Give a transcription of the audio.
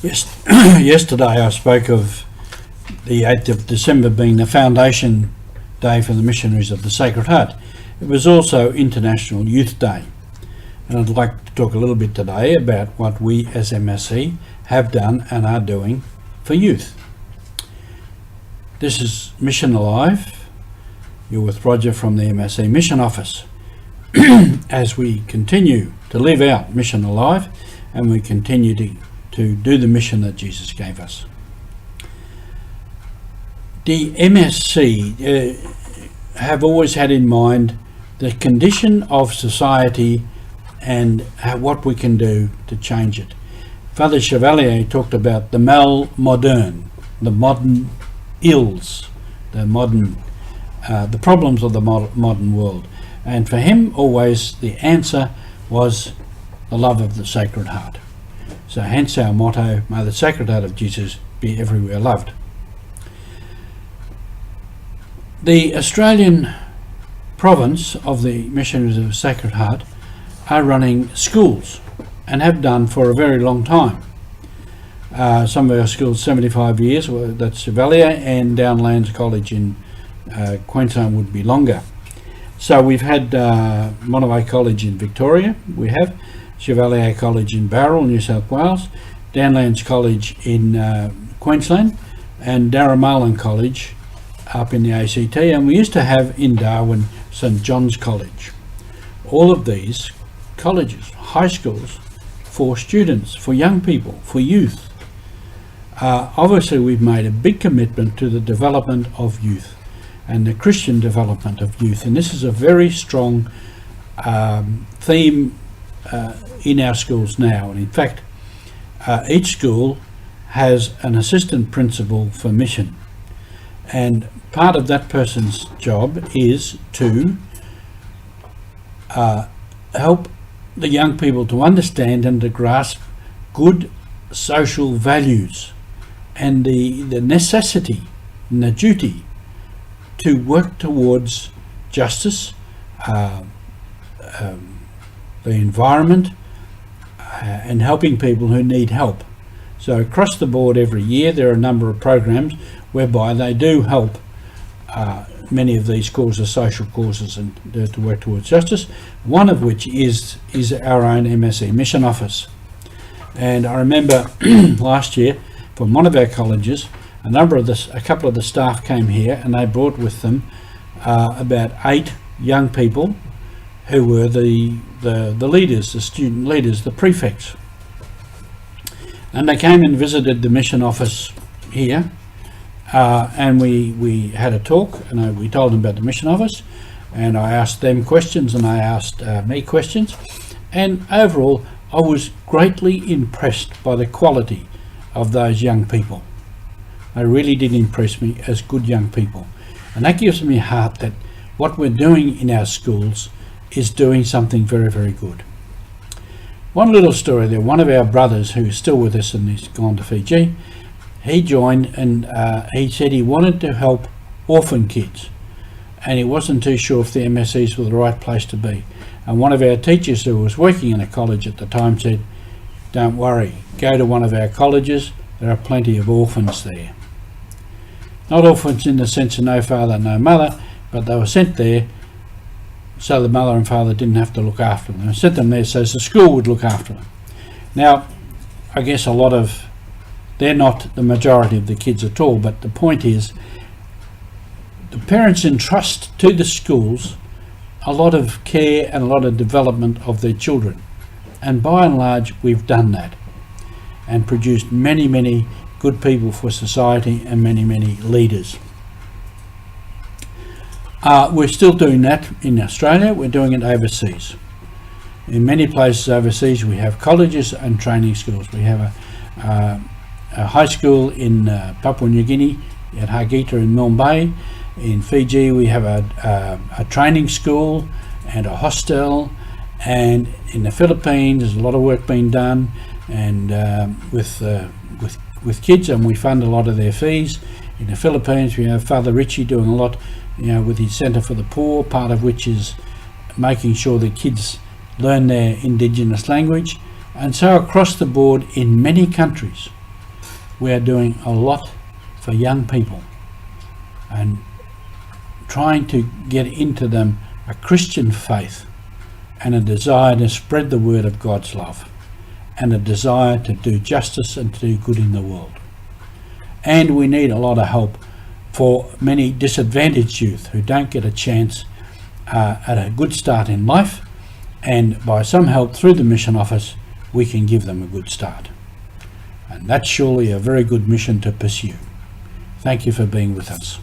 Yes, yesterday I spoke of the 8th of December being the foundation day for the missionaries of the Sacred Heart. It was also International Youth Day, and I'd like to talk a little bit today about what we as MSC have done and are doing for youth. This is Mission Alive. You're with Roger from the MSC Mission Office. As we continue to live out Mission Alive and we continue to do the mission that Jesus gave us. The MSC have always had in mind the condition of society and what we can do to change it. Father Chevalier talked about the mal moderne, the modern ills, the problems of the modern world. And for him, always the answer was the love of the Sacred Heart. So hence our motto, may the Sacred Heart of Jesus be everywhere loved. The Australian province of the Missionaries of the Sacred Heart are running schools and have done for a very long time. Some of our schools 75 years, that's Chevalier, and Downlands College in Queensland would be longer. So we've had Monterey College in Victoria, we have Chevalier College in Bowral, New South Wales, Downlands College in Queensland, and Darramallan College up in the ACT, and we used to have in Darwin St John's College. All of these colleges, high schools, for students, for young people, for youth. Obviously we've made a big commitment to the development of youth and the Christian development of youth, and this is a very strong theme in our schools now. And in fact, each school has an assistant principal for mission, and part of that person's job is to help the young people to understand and to grasp good social values and the necessity and the duty to work towards justice, the environment, and helping people who need help. So across the board every year there are a number of programs whereby they do help many of these causes, social causes, and to work towards justice, one of which is our own MSC Mission Office. And I remember last year from one of our colleges, a couple of the staff came here and they brought with them about 8 young people who were the leaders, the student leaders, the prefects. And they came and visited the mission office here, and we had a talk, and we told them about the mission office, and I asked them questions and I asked me questions, and overall I was greatly impressed by the quality of those young people. They really did impress me as good young people, and that gives me heart that what we're doing in our schools is doing something very, very good. One little story there, one of our brothers who is still with us and he's gone to Fiji, he joined and he said he wanted to help orphan kids, and he wasn't too sure if the MSCs were the right place to be. And one of our teachers who was working in a college at the time said, don't worry, go to one of our colleges, there are plenty of orphans there. Not orphans in the sense of no father, no mother, but they were sent there so the mother and father didn't have to look after them. They sent them there so the school would look after them. Now, I guess they're not the majority of the kids at all, but the point is, the parents entrust to the schools a lot of care and a lot of development of their children. And by and large, we've done that and produced many, many good people for society and many, many leaders. We're still doing that in Australia, we're doing it overseas. In many places overseas we have colleges and training schools. We have a high school in Papua New Guinea at Hargeita in Milne Bay. In Fiji we have a training school and a hostel, and in the Philippines there's a lot of work being done and with kids, and we fund a lot of their fees. In the Philippines we have Father Richie doing a lot, with his Centre for the Poor, part of which is making sure the kids learn their indigenous language. And so across the board in many countries we are doing a lot for young people and trying to get into them a Christian faith and a desire to spread the word of God's love and a desire to do justice and to do good in the world. And we need a lot of help for many disadvantaged youth who don't get a chance at a good start in life, and by some help through the mission office we can give them a good start. And that's surely a very good mission to pursue. Thank you for being with us.